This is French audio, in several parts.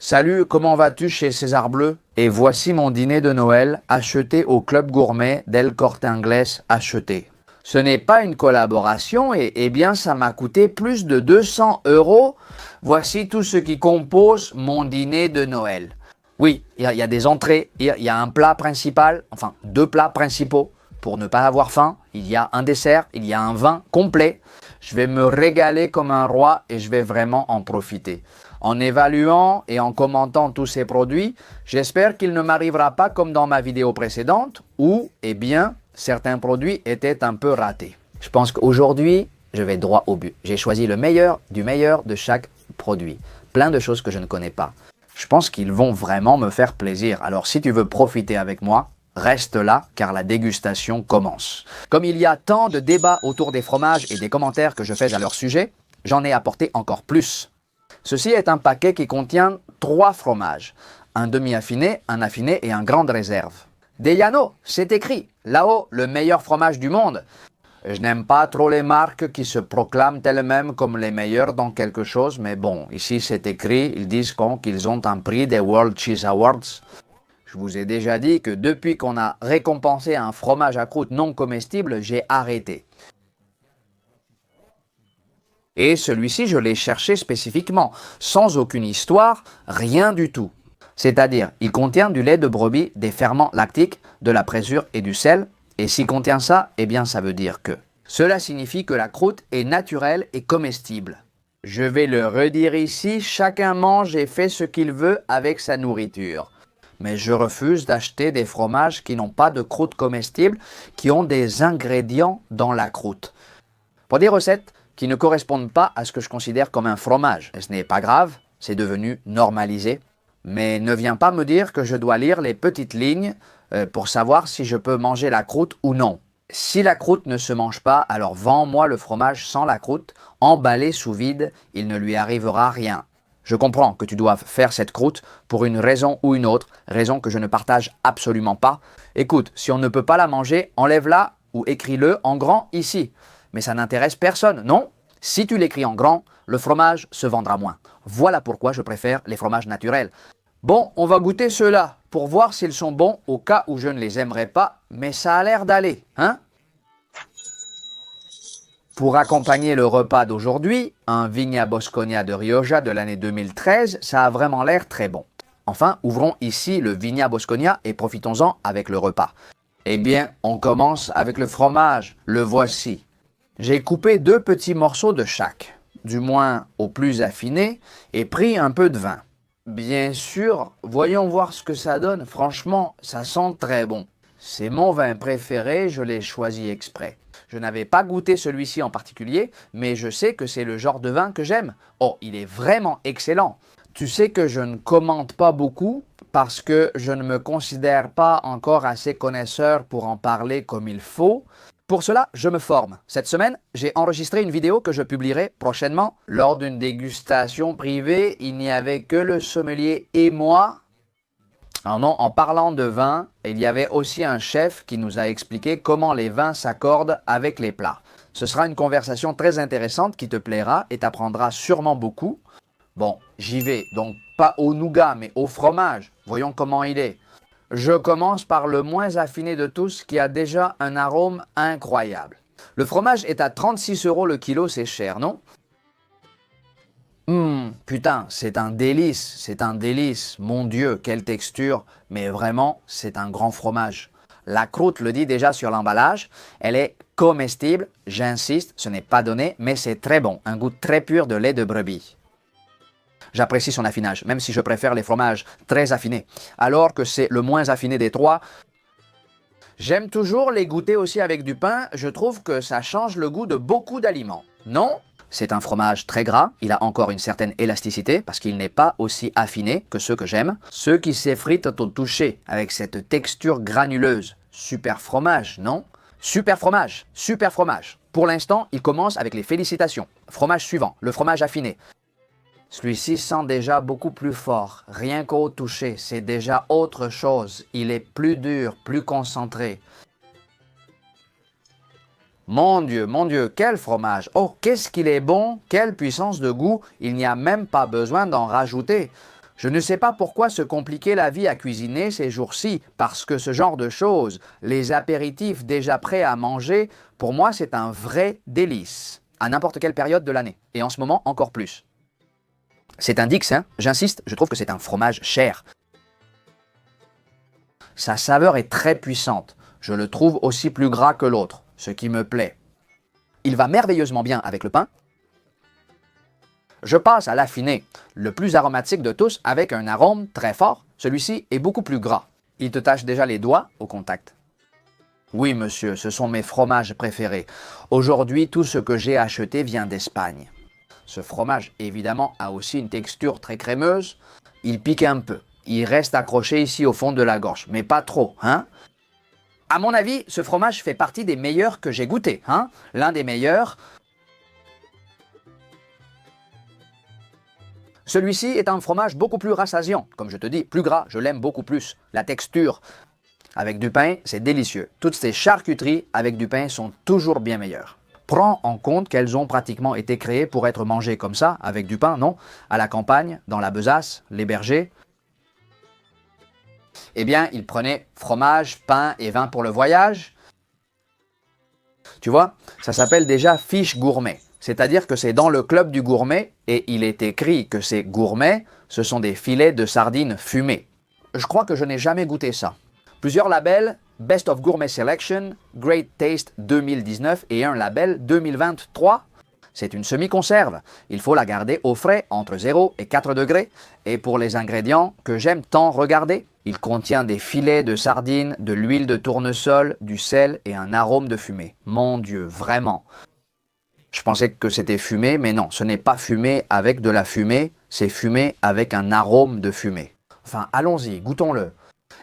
Salut, comment vas-tu chez César Bleu? Et voici mon dîner de Noël acheté au Club Gourmet d'El Corte Inglés acheté. Ce n'est pas une collaboration et bien ça m'a coûté plus de 200 euros. Voici tout ce qui compose mon dîner de Noël. Oui, il y a des entrées, il y a un plat principal, enfin 2 plats principaux pour ne pas avoir faim. Il y a un dessert, il y a un vin complet. Je vais me régaler comme un roi et je vais vraiment en profiter. En évaluant et en commentant tous ces produits, j'espère qu'il ne m'arrivera pas comme dans ma vidéo précédente où, certains produits étaient un peu ratés. Je pense qu'aujourd'hui, je vais droit au but. J'ai choisi le meilleur du meilleur de chaque produit. Plein de choses que je ne connais pas. Je pense qu'ils vont vraiment me faire plaisir. Alors si tu veux profiter avec moi, reste là car la dégustation commence. Comme il y a tant de débats autour des fromages et des commentaires que je fais à leur sujet, j'en ai apporté encore plus. Ceci est un paquet qui contient 3 fromages, un demi-affiné, un affiné et un grande réserve. Deiano, c'est écrit, là-haut, le meilleur fromage du monde. Je n'aime pas trop les marques qui se proclament elles-mêmes comme les meilleures dans quelque chose, mais bon, ici c'est écrit, ils disent qu'ils ont un prix des World Cheese Awards. Je vous ai déjà dit que depuis qu'on a récompensé un fromage à croûte non comestible, j'ai arrêté. Et celui-ci, je l'ai cherché spécifiquement, sans aucune histoire, rien du tout. C'est-à-dire, il contient du lait de brebis, des ferments lactiques, de la présure et du sel. Et s'il contient ça, eh bien ça veut dire que. Cela signifie que la croûte est naturelle et comestible. Je vais le redire ici, chacun mange et fait ce qu'il veut avec sa nourriture. Mais je refuse d'acheter des fromages qui n'ont pas de croûte comestible, qui ont des ingrédients dans la croûte. Pour des recettes qui ne correspondent pas à ce que je considère comme un fromage. Et ce n'est pas grave, c'est devenu normalisé. Mais ne viens pas me dire que je dois lire les petites lignes pour savoir si je peux manger la croûte ou non. Si la croûte ne se mange pas, alors vends-moi le fromage sans la croûte, emballé sous vide, il ne lui arrivera rien. Je comprends que tu dois faire cette croûte pour une raison ou une autre, raison que je ne partage absolument pas. Écoute, si on ne peut pas la manger, enlève-la ou écris-le en grand ici. Mais ça n'intéresse personne, non? Si tu l'écris en grand, le fromage se vendra moins. Voilà pourquoi je préfère les fromages naturels. Bon, on va goûter ceux-là pour voir s'ils sont bons au cas où je ne les aimerais pas, mais ça a l'air d'aller, hein? Pour accompagner le repas d'aujourd'hui, un Vigna Bosconia de Rioja de l'année 2013, ça a vraiment l'air très bon. Enfin, ouvrons ici le Vigna Bosconia et profitons-en avec le repas. Eh bien, on commence avec le fromage, le voici. J'ai coupé 2 petits morceaux de chaque, du moins au plus affiné, et pris un peu de vin. Bien sûr, voyons voir ce que ça donne. Franchement, ça sent très bon. C'est mon vin préféré, je l'ai choisi exprès. Je n'avais pas goûté celui-ci en particulier, mais je sais que c'est le genre de vin que j'aime. Oh, il est vraiment excellent. Tu sais que je ne commente pas beaucoup parce que je ne me considère pas encore assez connaisseur pour en parler comme il faut. Pour cela, je me forme. Cette semaine, j'ai enregistré une vidéo que je publierai prochainement. Lors d'une dégustation privée, il n'y avait que le sommelier et moi. Alors non, en parlant de vin, il y avait aussi un chef qui nous a expliqué comment les vins s'accordent avec les plats. Ce sera une conversation très intéressante qui te plaira et t'apprendra sûrement beaucoup. Bon, j'y vais, donc pas au nougat, mais au fromage. Voyons comment il est. Je commence par le moins affiné de tous qui a déjà un arôme incroyable. Le fromage est à 36 € le kilo, c'est cher, non? Putain, c'est un délice, mon Dieu, quelle texture, mais vraiment, c'est un grand fromage. La croûte le dit déjà sur l'emballage, elle est comestible, j'insiste, ce n'est pas donné, mais c'est très bon, un goût très pur de lait de brebis. J'apprécie son affinage, même si je préfère les fromages très affinés. Alors que c'est le moins affiné des 3. J'aime toujours les goûter aussi avec du pain. Je trouve que ça change le goût de beaucoup d'aliments. Non? C'est un fromage très gras. Il a encore une certaine élasticité parce qu'il n'est pas aussi affiné que ceux que j'aime. Ceux qui s'effritent au toucher avec cette texture granuleuse. Super fromage, non? Super fromage, super fromage. Pour l'instant, il commence avec les félicitations. Fromage suivant, le fromage affiné. Celui-ci sent déjà beaucoup plus fort, rien qu'au toucher, c'est déjà autre chose. Il est plus dur, plus concentré. Mon Dieu, quel fromage! Oh, qu'est-ce qu'il est bon! Quelle puissance de goût! Il n'y a même pas besoin d'en rajouter. Je ne sais pas pourquoi se compliquer la vie à cuisiner ces jours-ci, parce que ce genre de choses, les apéritifs déjà prêts à manger, pour moi c'est un vrai délice, à n'importe quelle période de l'année, et en ce moment encore plus. C'est un Dix, hein, j'insiste, je trouve que c'est un fromage cher. Sa saveur est très puissante, je le trouve aussi plus gras que l'autre, ce qui me plaît. Il va merveilleusement bien avec le pain. Je passe à l'affiné, le plus aromatique de tous avec un arôme très fort. Celui-ci est beaucoup plus gras. Il te tache déjà les doigts au contact. Oui monsieur, ce sont mes fromages préférés. Aujourd'hui, tout ce que j'ai acheté vient d'Espagne. Ce fromage, évidemment, a aussi une texture très crémeuse. Il pique un peu. Il reste accroché ici au fond de la gorge, mais pas trop, hein? À mon avis, ce fromage fait partie des meilleurs que j'ai goûté, hein? L'un des meilleurs. Celui-ci est un fromage beaucoup plus rassasiant, comme je te dis, plus gras, je l'aime beaucoup plus. La texture avec du pain, c'est délicieux. Toutes ces charcuteries avec du pain sont toujours bien meilleures. Prends en compte qu'elles ont pratiquement été créées pour être mangées comme ça, avec du pain, non? À la campagne, dans la besace, les bergers. Eh bien, ils prenaient fromage, pain et vin pour le voyage. Tu vois, ça s'appelle déjà fiche gourmet. C'est-à-dire que c'est dans le club du gourmet et il est écrit que ces gourmets, ce sont des filets de sardines fumés. Je crois que je n'ai jamais goûté ça. Plusieurs labels, Best of Gourmet Selection, Great Taste 2019 et un label 2023. C'est une semi-conserve. Il faut la garder au frais entre 0 et 4 degrés. Et pour les ingrédients que j'aime tant regarder, il contient des filets de sardines, de l'huile de tournesol, du sel et un arôme de fumée. Mon Dieu, vraiment. Je pensais que c'était fumé, mais non, ce n'est pas fumé avec de la fumée, c'est fumé avec un arôme de fumée. Enfin, allons-y, goûtons-le.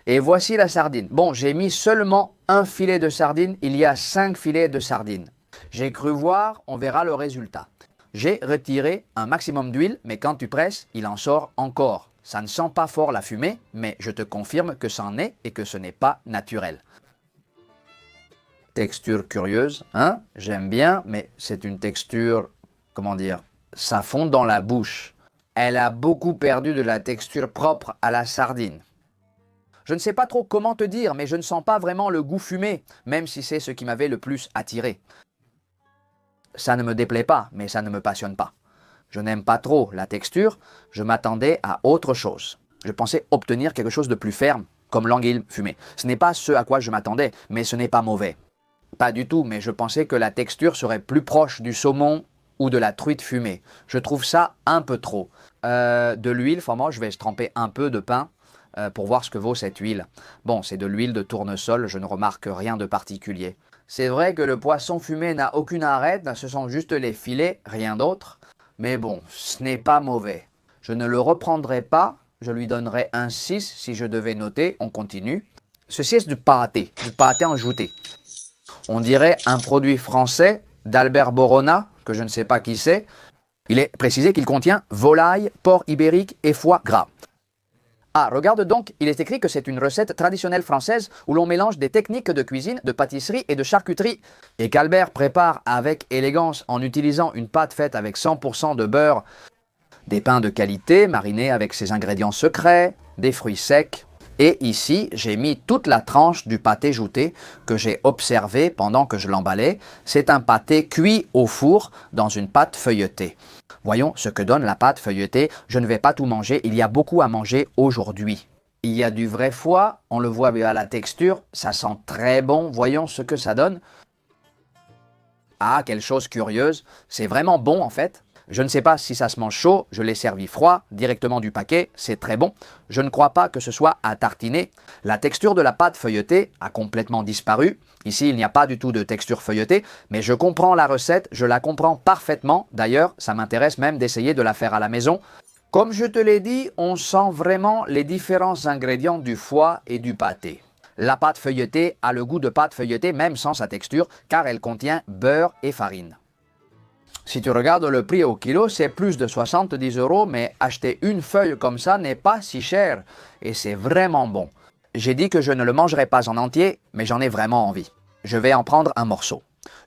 Et voici la sardine. Bon, j'ai mis seulement un filet de sardine, il y a 5 filets de sardine. J'ai cru voir, on verra le résultat. J'ai retiré un maximum d'huile, mais quand tu presses, il en sort encore. Ça ne sent pas fort la fumée, mais je te confirme que c'en est et que ce n'est pas naturel. Texture curieuse, hein? J'aime bien, mais c'est une texture, comment dire, ça fond dans la bouche. Elle a beaucoup perdu de la texture propre à la sardine. Je ne sais pas trop comment te dire, mais je ne sens pas vraiment le goût fumé, même si c'est ce qui m'avait le plus attiré. Ça ne me déplaît pas, mais ça ne me passionne pas. Je n'aime pas trop la texture, je m'attendais à autre chose. Je pensais obtenir quelque chose de plus ferme, comme l'anguille fumée. Ce n'est pas ce à quoi je m'attendais, mais ce n'est pas mauvais. Pas du tout, mais je pensais que la texture serait plus proche du saumon ou de la truite fumée. Je trouve ça un peu trop. De l'huile, moi je vais tremper un peu de pain pour voir ce que vaut cette huile. Bon, c'est de l'huile de tournesol, je ne remarque rien de particulier. C'est vrai que le poisson fumé n'a aucune arête, ce sont juste les filets, rien d'autre. Mais bon, ce n'est pas mauvais. Je ne le reprendrai pas, je lui donnerai un 6 si je devais noter, on continue. Ceci est du pâté enjouté. On dirait un produit français d'Albert Borona, que je ne sais pas qui c'est. Il est précisé qu'il contient volaille, porc ibérique et foie gras. Ah, regarde donc, il est écrit que c'est une recette traditionnelle française où l'on mélange des techniques de cuisine, de pâtisserie et de charcuterie. Et qu'Albert prépare avec élégance en utilisant une pâte faite avec 100% de beurre, des pains de qualité marinés avec ses ingrédients secrets, des fruits secs. Et ici, j'ai mis toute la tranche du pâté jouté que j'ai observé pendant que je l'emballais. C'est un pâté cuit au four dans une pâte feuilletée. Voyons ce que donne la pâte feuilletée. Je ne vais pas tout manger, il y a beaucoup à manger aujourd'hui. Il y a du vrai foie, on le voit à la texture, ça sent très bon. Voyons ce que ça donne. Ah, quelle chose curieuse, c'est vraiment bon en fait. Je ne sais pas si ça se mange chaud, je l'ai servi froid, directement du paquet, c'est très bon. Je ne crois pas que ce soit à tartiner. La texture de la pâte feuilletée a complètement disparu. Ici, il n'y a pas du tout de texture feuilletée, mais je comprends la recette, je la comprends parfaitement. D'ailleurs, ça m'intéresse même d'essayer de la faire à la maison. Comme je te l'ai dit, on sent vraiment les différents ingrédients du foie et du pâté. La pâte feuilletée a le goût de pâte feuilletée, même sans sa texture, car elle contient beurre et farine. Si tu regardes le prix au kilo, c'est plus de 70 €, mais acheter une feuille comme ça n'est pas si cher. Et c'est vraiment bon. J'ai dit que je ne le mangerai pas en entier, mais j'en ai vraiment envie. Je vais en prendre un morceau.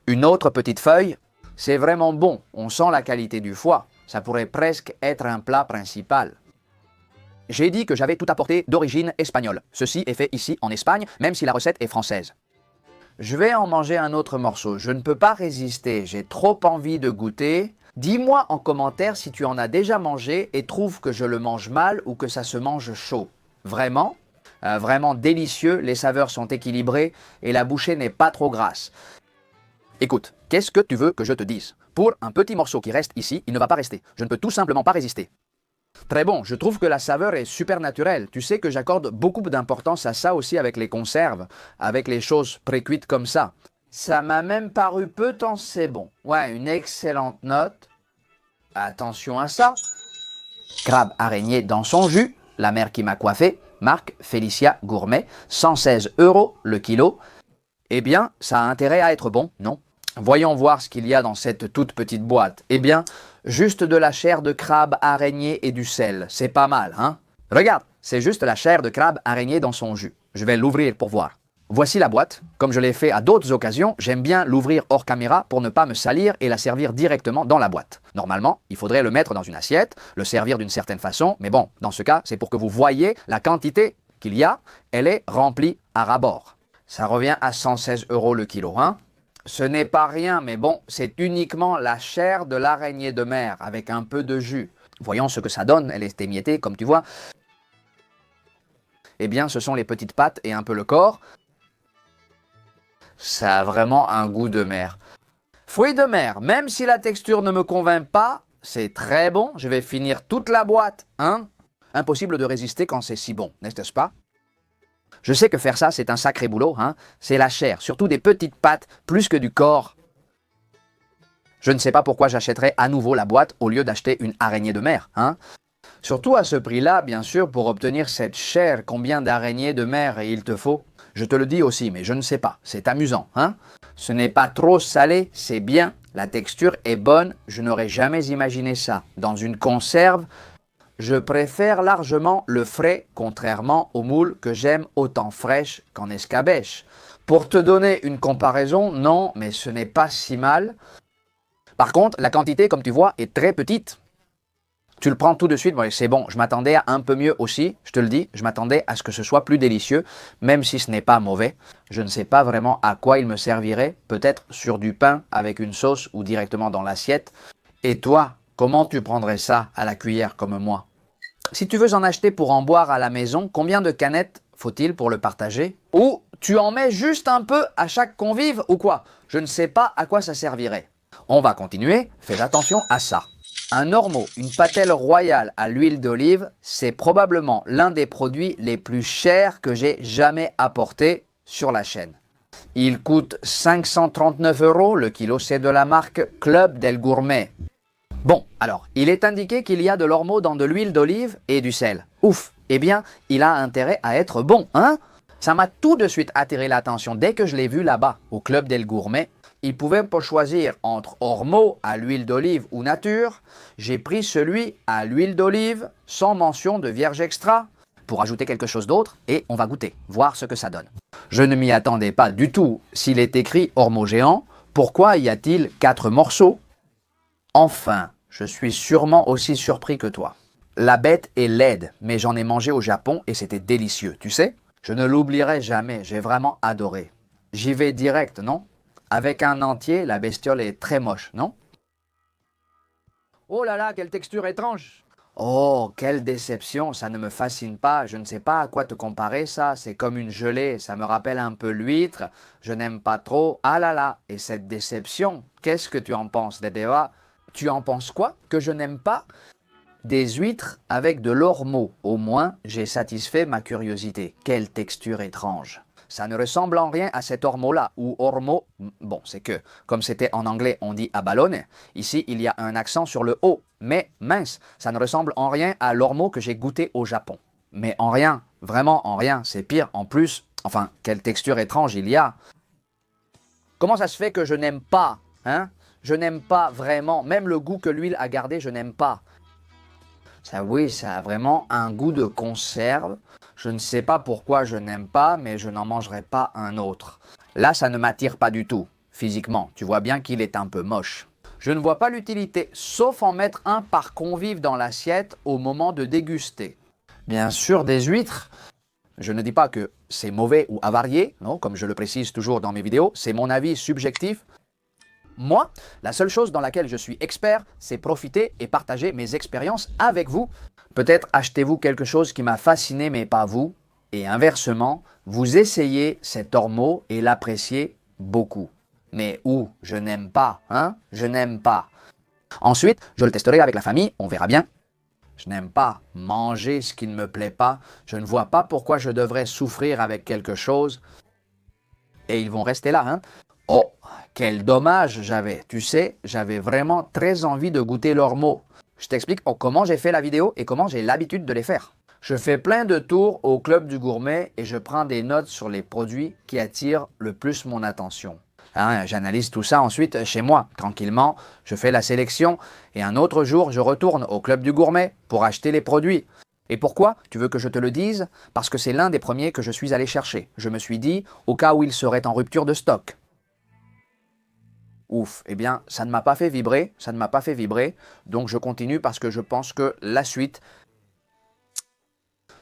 Une autre petite feuille, c'est vraiment bon. On sent la qualité du foie. Ça pourrait presque être un plat principal. J'ai dit que j'avais tout apporté d'origine espagnole. Ceci est fait ici en Espagne, même si la recette est française. Je vais en manger un autre morceau. Je ne peux pas résister. J'ai trop envie de goûter. Dis-moi en commentaire si tu en as déjà mangé et trouves que je le mange mal ou que ça se mange chaud. Vraiment? Vraiment délicieux, les saveurs sont équilibrées et la bouchée n'est pas trop grasse. Écoute, qu'est-ce que tu veux que je te dise? Pour un petit morceau qui reste ici, il ne va pas rester. Je ne peux tout simplement pas résister. Très bon, je trouve que la saveur est super naturelle. Tu sais que j'accorde beaucoup d'importance à ça aussi avec les conserves, avec les choses pré-cuites comme ça. Ça m'a même paru peu tant c'est bon. Ouais, une excellente note. Attention à ça. Crabe araignée dans son jus, la mère qui m'a coiffé, marque Félicia Gourmet, 116 € le kilo. Eh bien, ça a intérêt à être bon, non? Voyons voir ce qu'il y a dans cette toute petite boîte. Eh bien, juste de la chair de crabe araignée et du sel. C'est pas mal, hein? Regarde, c'est juste la chair de crabe araignée dans son jus. Je vais l'ouvrir pour voir. Voici la boîte. Comme je l'ai fait à d'autres occasions, j'aime bien l'ouvrir hors caméra pour ne pas me salir et la servir directement dans la boîte. Normalement, il faudrait le mettre dans une assiette, le servir d'une certaine façon, mais bon, dans ce cas, c'est pour que vous voyez la quantité qu'il y a. Elle est remplie à ras-bord. Ça revient à 116 € le kilo, hein? Ce n'est pas rien, mais bon, c'est uniquement la chair de l'araignée de mer avec un peu de jus. Voyons ce que ça donne, elle est émiettée, comme tu vois. Eh bien, ce sont les petites pattes et un peu le corps. Ça a vraiment un goût de mer. Fruits de mer, même si la texture ne me convainc pas, c'est très bon. Je vais finir toute la boîte, hein? Impossible de résister quand c'est si bon, n'est-ce pas? Je sais que faire ça, c'est un sacré boulot, hein? C'est la chair, surtout des petites pattes, plus que du corps. Je ne sais pas pourquoi j'achèterais à nouveau la boîte au lieu d'acheter une araignée de mer, hein? Surtout à ce prix-là, bien sûr, pour obtenir cette chair, combien d'araignées de mer il te faut? Je te le dis aussi, mais je ne sais pas, c'est amusant, hein? Ce n'est pas trop salé, c'est bien, la texture est bonne, je n'aurais jamais imaginé ça. Dans une conserve, je préfère largement le frais, contrairement aux moules que j'aime autant fraîches qu'en escabèche. Pour te donner une comparaison, non, mais ce n'est pas si mal. Par contre, la quantité, comme tu vois, est très petite. Tu le prends tout de suite, bon, c'est bon, je m'attendais à un peu mieux aussi, je te le dis, je m'attendais à ce que ce soit plus délicieux, même si ce n'est pas mauvais. Je ne sais pas vraiment à quoi il me servirait, peut-être sur du pain avec une sauce ou directement dans l'assiette. Et toi, comment tu prendrais ça à la cuillère comme moi? Si tu veux en acheter pour en boire à la maison, combien de canettes faut-il pour le partager? Ou tu en mets juste un peu à chaque convive ou quoi? Je ne sais pas à quoi ça servirait. On va continuer, fais attention à ça. Un ormeau, une patelle royale à l'huile d'olive, c'est probablement l'un des produits les plus chers que j'ai jamais apporté sur la chaîne. Il coûte 539 € le kilo, c'est de la marque Club del Gourmet. Bon, alors, il est indiqué qu'il y a de l'ormeau dans de l'huile d'olive et du sel. Ouf, eh bien, il a intérêt à être bon, hein? Ça m'a tout de suite attiré l'attention dès que je l'ai vu là-bas, au Club del Gourmet. Il pouvait pas choisir entre ormeau à l'huile d'olive ou nature. J'ai pris celui à l'huile d'olive, sans mention de vierge extra, pour ajouter quelque chose d'autre, et on va goûter, voir ce que ça donne. Je ne m'y attendais pas du tout. S'il est écrit ormeau géant, pourquoi y a-t-il 4 morceaux? Enfin, je suis sûrement aussi surpris que toi. La bête est laide, mais j'en ai mangé au Japon et c'était délicieux, tu sais? Je ne l'oublierai jamais, j'ai vraiment adoré. J'y vais direct, non? Avec un entier, la bestiole est très moche, non? Oh là là, quelle texture étrange! Oh, quelle déception, ça ne me fascine pas, je ne sais pas à quoi te comparer ça, c'est comme une gelée, ça me rappelle un peu l'huître, je n'aime pas trop, ah là là, et cette déception, qu'est-ce que tu en penses, Dedeva? Tu en penses quoi? Que je n'aime pas? Des huîtres avec de l'ormeau, au moins j'ai satisfait ma curiosité, quelle texture étrange! Ça ne ressemble en rien à cet ormeau-là, ou ormeau, bon, c'est que, comme c'était en anglais, on dit abalone, ici il y a un accent sur le O, mais mince, ça ne ressemble en rien à l'ormeau que j'ai goûté au Japon. Mais en rien, vraiment en rien, c'est pire, en plus, enfin, quelle texture étrange il y a. Comment ça se fait que je n'aime pas, hein? Je n'aime pas vraiment, même le goût que l'huile a gardé, je n'aime pas. Ça, oui, ça a vraiment un goût de conserve. Je ne sais pas pourquoi je n'aime pas, mais je n'en mangerai pas un autre. Là, ça ne m'attire pas du tout, physiquement. Tu vois bien qu'il est un peu moche. Je ne vois pas l'utilité, sauf en mettre un par convive dans l'assiette au moment de déguster. Bien sûr, des huîtres. Je ne dis pas que c'est mauvais ou avarié, non, comme je le précise toujours dans mes vidéos, c'est mon avis subjectif. Moi, la seule chose dans laquelle je suis expert, c'est profiter et partager mes expériences avec vous. Peut-être achetez-vous quelque chose qui m'a fasciné mais pas vous, et inversement, vous essayez cet ormeau et l'appréciez beaucoup. Mais où je n'aime pas, hein? Je n'aime pas. Ensuite, je le testerai avec la famille, on verra bien. Je n'aime pas manger ce qui ne me plaît pas. Je ne vois pas pourquoi je devrais souffrir avec quelque chose. Et ils vont rester là, hein? Oh, quel dommage j'avais. Tu sais, j'avais vraiment très envie de goûter leurs mots. Je t'explique comment j'ai fait la vidéo et comment j'ai l'habitude de les faire. Je fais plein de tours au Club du Gourmet et je prends des notes sur les produits qui attirent le plus mon attention. Hein, j'analyse tout ça ensuite chez moi, tranquillement, je fais la sélection et un autre jour, je retourne au Club du Gourmet pour acheter les produits. Et pourquoi? Tu veux que je te le dise? Parce que c'est l'un des premiers que je suis allé chercher. Je me suis dit, au cas où il serait en rupture de stock. Ouf, eh bien, ça ne m'a pas fait vibrer, donc je continue parce que je pense que la suite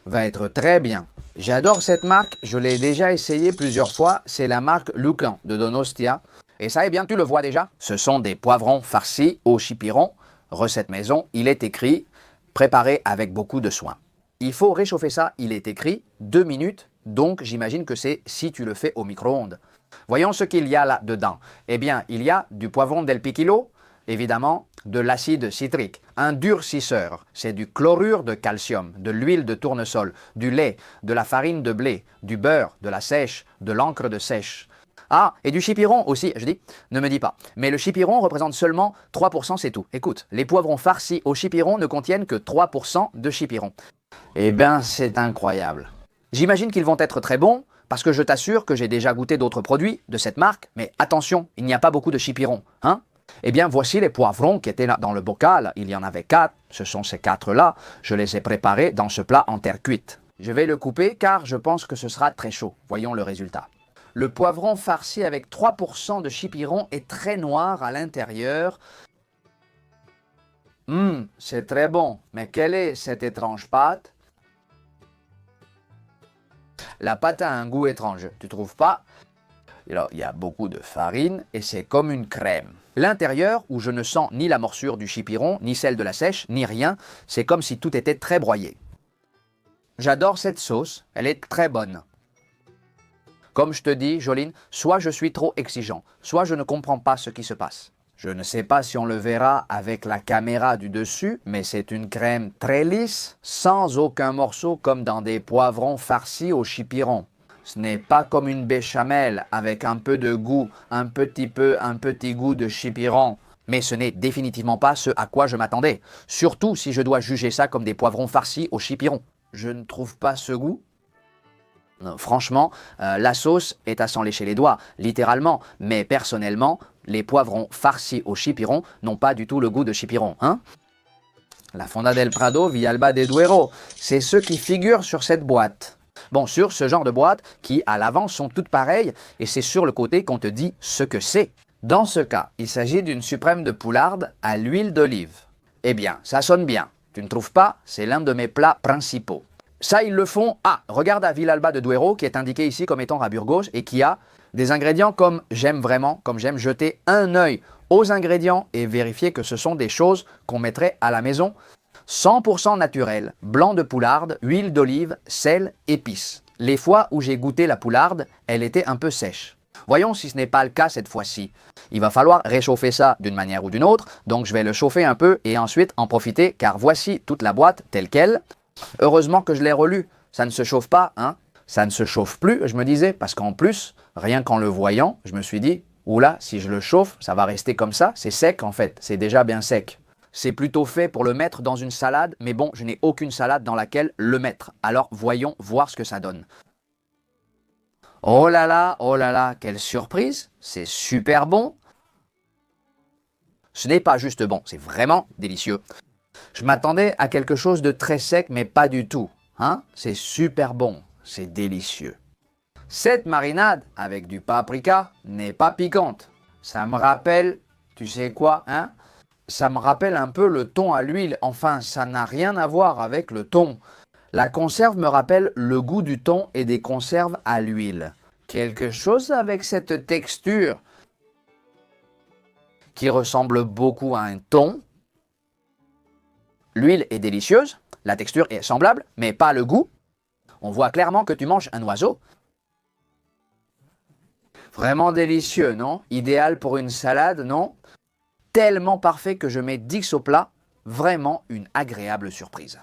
va être très bien. J'adore cette marque, je l'ai déjà essayé plusieurs fois, c'est la marque Lucan de Donostia. Et ça, eh bien, tu le vois déjà, ce sont des poivrons farcis au chipiron, recette maison, il est écrit, préparé avec beaucoup de soin. Il faut réchauffer ça, il est écrit 2 minutes, donc j'imagine que c'est si tu le fais au micro-ondes. Voyons ce qu'il y a là-dedans. Eh bien, il y a du poivron del piquilo, évidemment, de l'acide citrique, un durcisseur, c'est du chlorure de calcium, de l'huile de tournesol, du lait, de la farine de blé, du beurre, de la sèche, de l'encre de sèche. Ah, et du chipiron aussi, je dis, ne me dis pas. Mais le chipiron représente seulement 3%, c'est tout. Écoute, les poivrons farcis au chipiron ne contiennent que 3% de chipiron. Eh bien, c'est incroyable. J'imagine qu'ils vont être très bons, parce que je t'assure que j'ai déjà goûté d'autres produits de cette marque, mais attention, il n'y a pas beaucoup de chipiron, hein? Eh bien, voici les poivrons qui étaient là dans le bocal. Il y en avait 4, ce sont ces 4-là. Je les ai préparés dans ce plat en terre cuite. Je vais le couper car je pense que ce sera très chaud. Voyons le résultat. Le poivron farci avec 3% de chipiron est très noir à l'intérieur. C'est très bon, mais quelle est cette étrange pâte? La pâte a un goût étrange, tu trouves pas? Alors, il y a beaucoup de farine et c'est comme une crème. L'intérieur, où je ne sens ni la morsure du chipiron, ni celle de la sèche, ni rien, c'est comme si tout était très broyé. J'adore cette sauce, elle est très bonne. Comme je te dis, Joline, soit je suis trop exigeant, soit je ne comprends pas ce qui se passe. Je ne sais pas si on le verra avec la caméra du dessus, mais c'est une crème très lisse, sans aucun morceau comme dans des poivrons farcis au chipiron. Ce n'est pas comme une béchamel avec un peu de goût, un petit goût de chipiron. Mais ce n'est définitivement pas ce à quoi je m'attendais. Surtout si je dois juger ça comme des poivrons farcis au chipiron. Je ne trouve pas ce goût. Non, franchement, la sauce est à s'en lécher les doigts, littéralement. Mais personnellement, les poivrons farcis au chipiron n'ont pas du tout le goût de chipiron, hein? La Fonda del Prado Villalba de Duero, c'est ce qui figure sur cette boîte. Bon, sur ce genre de boîte qui, à l'avant, sont toutes pareilles et c'est sur le côté qu'on te dit ce que c'est. Dans ce cas, il s'agit d'une suprême de poularde à l'huile d'olive. Eh bien, ça sonne bien. Tu ne trouves pas? C'est l'un de mes plats principaux. Ça, ils le font. Ah, regarde à Villalba de Duero, qui est indiqué ici comme étant à Burgos et qui a des ingrédients comme j'aime vraiment, comme j'aime jeter un œil aux ingrédients et vérifier que ce sont des choses qu'on mettrait à la maison. 100% naturel, blanc de poularde, huile d'olive, sel, épices. Les fois où j'ai goûté la poularde, elle était un peu sèche. Voyons si ce n'est pas le cas cette fois-ci. Il va falloir réchauffer ça d'une manière ou d'une autre, donc je vais le chauffer un peu et ensuite en profiter car voici toute la boîte telle qu'elle. Heureusement que je l'ai relu, ça ne se chauffe pas, hein? Ça ne se chauffe plus, je me disais, parce qu'en plus, rien qu'en le voyant, je me suis dit, oula, si je le chauffe, ça va rester comme ça, c'est sec en fait, c'est déjà bien sec. C'est plutôt fait pour le mettre dans une salade, mais bon, je n'ai aucune salade dans laquelle le mettre. Alors voyons voir ce que ça donne. Oh là là, quelle surprise! C'est super bon! Ce n'est pas juste bon, c'est vraiment délicieux. Je m'attendais à quelque chose de très sec, mais pas du tout. Hein? C'est super bon, c'est délicieux. Cette marinade avec du paprika n'est pas piquante. Ça me rappelle, tu sais quoi, hein? Ça me rappelle un peu le thon à l'huile. Enfin, ça n'a rien à voir avec le thon. La conserve me rappelle le goût du thon et des conserves à l'huile. Quelque chose avec cette texture qui ressemble beaucoup à un thon. L'huile est délicieuse, la texture est semblable, mais pas le goût. On voit clairement que tu manges un oiseau. Vraiment délicieux, non? Idéal pour une salade, non? Tellement parfait que je mets 10 au plat. Vraiment une agréable surprise.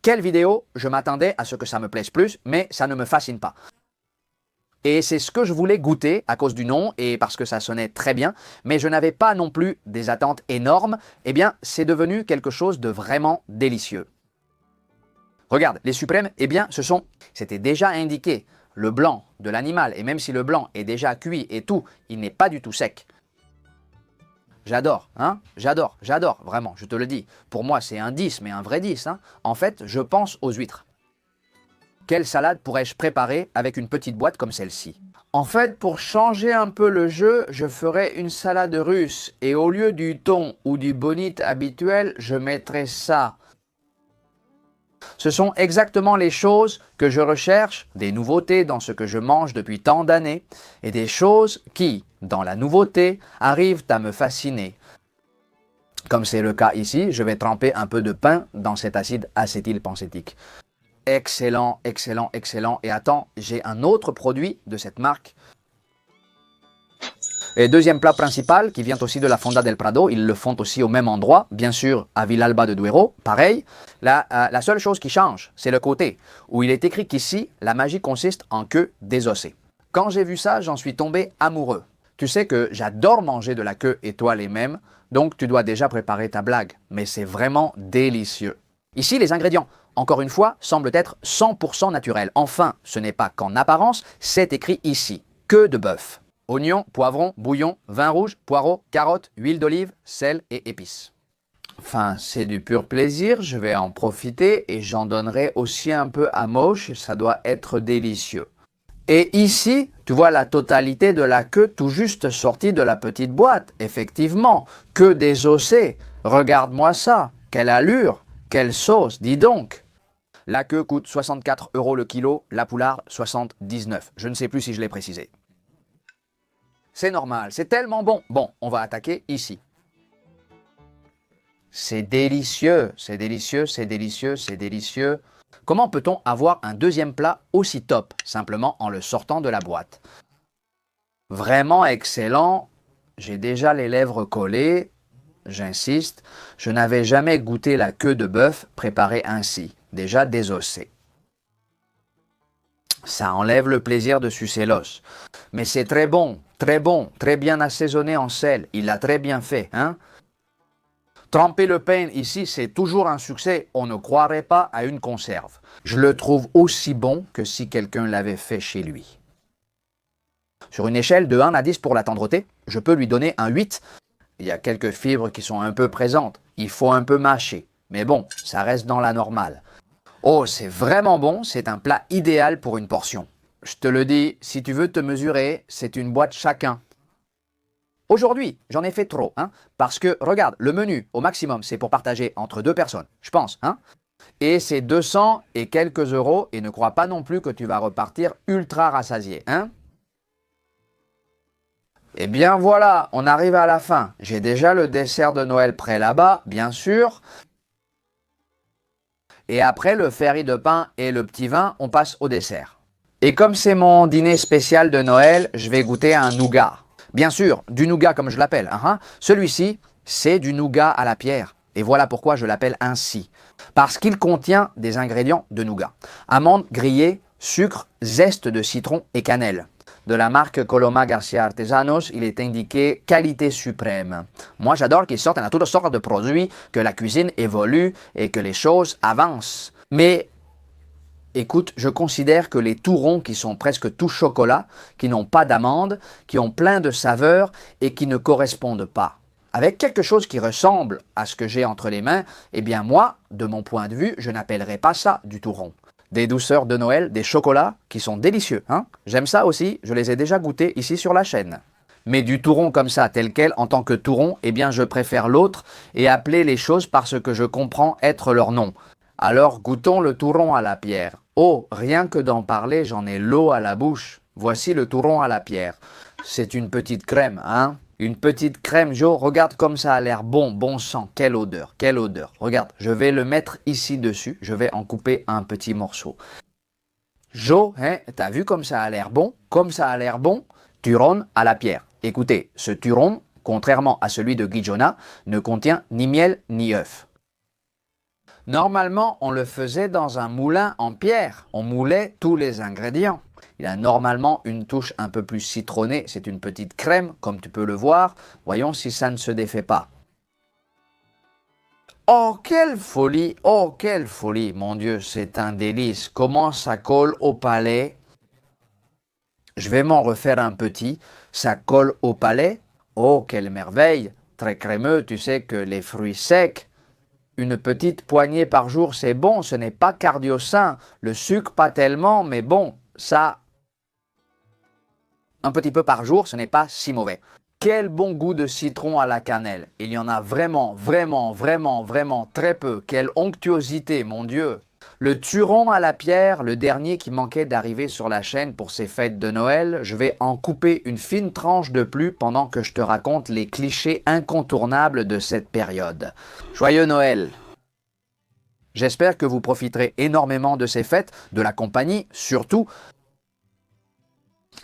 Quelle vidéo? Je m'attendais à ce que ça me plaise plus, mais ça ne me fascine pas. Et c'est ce que je voulais goûter à cause du nom et parce que ça sonnait très bien, mais je n'avais pas non plus des attentes énormes. Eh bien, c'est devenu quelque chose de vraiment délicieux. Regarde, les suprêmes, eh bien, c'était déjà indiqué, le blanc de l'animal, et même si le blanc est déjà cuit et tout, il n'est pas du tout sec. J'adore, hein? J'adore, vraiment, je te le dis. Pour moi, c'est un 10, mais un vrai 10, hein? En fait, je pense aux huîtres. Quelle salade pourrais-je préparer avec une petite boîte comme celle-ci? En fait, pour changer un peu le jeu, je ferai une salade russe. Et au lieu du thon ou du bonite habituel, je mettrai ça. Ce sont exactement les choses que je recherche, des nouveautés dans ce que je mange depuis tant d'années, et des choses qui, dans la nouveauté, arrivent à me fasciner. Comme c'est le cas ici, je vais tremper un peu de pain dans cet acide acétylpancétique. Excellent, excellent, excellent. Et attends, j'ai un autre produit de cette marque. Et deuxième plat principal, qui vient aussi de la Fonda del Prado, ils le font aussi au même endroit, bien sûr à Villalba de Duero, pareil. La seule chose qui change, c'est le côté, où il est écrit qu'ici, la magie consiste en queue désossée. Quand j'ai vu ça, j'en suis tombé amoureux. Tu sais que j'adore manger de la queue et toi les mêmes, donc tu dois déjà préparer ta blague, mais c'est vraiment délicieux. Ici, les ingrédients, encore une fois, semblent être 100% naturels. Enfin, ce n'est pas qu'en apparence, c'est écrit ici, queue de bœuf. Oignons, poivrons, bouillon, vin rouge, poireaux, carottes, huile d'olive, sel et épices. Enfin, c'est du pur plaisir, je vais en profiter et j'en donnerai aussi un peu à Moche, ça doit être délicieux. Et ici, tu vois la totalité de la queue tout juste sortie de la petite boîte. Effectivement, queue désossée. Regarde-moi ça, quelle allure, quelle sauce, dis donc. La queue coûte 64 € le kilo, la poularde 79. Je ne sais plus si je l'ai précisé. C'est normal, c'est tellement bon. Bon, on va attaquer ici. C'est délicieux, c'est délicieux, c'est délicieux, c'est délicieux. Comment peut-on avoir un deuxième plat aussi top, simplement en le sortant de la boîte? Vraiment excellent. J'ai déjà les lèvres collées. J'insiste, je n'avais jamais goûté la queue de bœuf préparée ainsi, déjà désossée. Ça enlève le plaisir de sucer l'os. Mais c'est très bon, très bien assaisonné en sel. Il l'a très bien fait, hein? Tremper le pain ici, c'est toujours un succès. On ne croirait pas à une conserve. Je le trouve aussi bon que si quelqu'un l'avait fait chez lui. Sur une échelle de 1 à 10 pour la tendreté, je peux lui donner un 8. Il y a quelques fibres qui sont un peu présentes. Il faut un peu mâcher. Mais bon, ça reste dans la normale. Oh, c'est vraiment bon, c'est un plat idéal pour une portion. Je te le dis, si tu veux te mesurer, c'est une boîte chacun. Aujourd'hui, j'en ai fait trop, hein, parce que, regarde, le menu, au maximum, c'est pour partager entre 2 personnes, je pense, hein. Et c'est 200 et quelques euros, et ne crois pas non plus que tu vas repartir ultra rassasié, hein. Eh bien voilà, on arrive à la fin. J'ai déjà le dessert de Noël prêt là-bas, bien sûr. Et après le ferry de pain et le petit vin, on passe au dessert. Et comme c'est mon dîner spécial de Noël, je vais goûter un nougat. Bien sûr, du nougat comme je l'appelle. Hein. Celui-ci, c'est du nougat à la pierre. Et voilà pourquoi je l'appelle ainsi. Parce qu'il contient des ingrédients de nougat. Amandes grillées, sucre, zeste de citron et cannelle. De la marque Coloma Garcia Artesanos, il est indiqué qualité suprême. Moi, j'adore qu'ils sortent à toutes sortes de produits, que la cuisine évolue et que les choses avancent. Mais, écoute, je considère que les tourons qui sont presque tout chocolat, qui n'ont pas d'amandes, qui ont plein de saveurs et qui ne correspondent pas. Avec quelque chose qui ressemble à ce que j'ai entre les mains, eh bien moi, de mon point de vue, je n'appellerais pas ça du touron. Des douceurs de Noël, des chocolats qui sont délicieux. Hein? J'aime ça aussi, je les ai déjà goûtés ici sur la chaîne. Mais du touron comme ça, tel quel, en tant que touron, eh bien je préfère l'autre et appeler les choses par ce que je comprends être leur nom. Alors goûtons le touron à la pierre. Oh, rien que d'en parler, j'en ai l'eau à la bouche. Voici le touron à la pierre. C'est une petite crème, hein? Une petite crème, Joe. Regarde comme ça a l'air bon, bon sang. Quelle odeur, quelle odeur. Regarde, je vais le mettre ici dessus. Je vais en couper un petit morceau. Joe, hein, t'as vu comme ça a l'air bon? Comme ça a l'air bon? Turon à la pierre. Écoutez, ce turon, contrairement à celui de Guijona, ne contient ni miel ni œuf. Normalement, on le faisait dans un moulin en pierre. On moulait tous les ingrédients. Il a normalement une touche un peu plus citronnée. C'est une petite crème, comme tu peux le voir. Voyons si ça ne se défait pas. Oh, quelle folie! Oh, quelle folie! Mon Dieu, c'est un délice. Comment ça colle au palais? Je vais m'en refaire un petit. Ça colle au palais. Oh, quelle merveille! Très crémeux, tu sais que les fruits secs, une petite poignée par jour, c'est bon, ce n'est pas cardio-sain. Le sucre, pas tellement, mais bon, ça, un petit peu par jour, ce n'est pas si mauvais. Quel bon goût de citron à la cannelle. Il y en a vraiment, vraiment, vraiment, vraiment très peu. Quelle onctuosité, mon Dieu. Le turon à la pierre, le dernier qui manquait d'arriver sur la chaîne pour ces fêtes de Noël, je vais en couper une fine tranche de plus pendant que je te raconte les clichés incontournables de cette période. Joyeux Noël! J'espère que vous profiterez énormément de ces fêtes, de la compagnie surtout,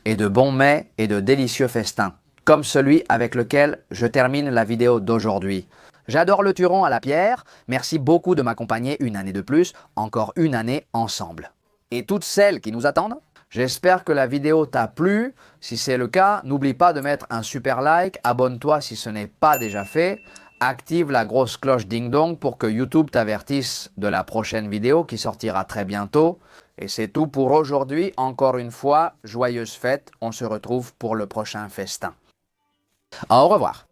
et de bons mets et de délicieux festins, comme celui avec lequel je termine la vidéo d'aujourd'hui. J'adore le turon à la pierre, merci beaucoup de m'accompagner une année de plus, encore une année ensemble. Et toutes celles qui nous attendent, j'espère que la vidéo t'a plu. Si c'est le cas, n'oublie pas de mettre un super like, abonne-toi si ce n'est pas déjà fait, active la grosse cloche ding dong pour que YouTube t'avertisse de la prochaine vidéo qui sortira très bientôt. Et c'est tout pour aujourd'hui. Encore une fois, joyeuses fêtes. On se retrouve pour le prochain festin. Au revoir.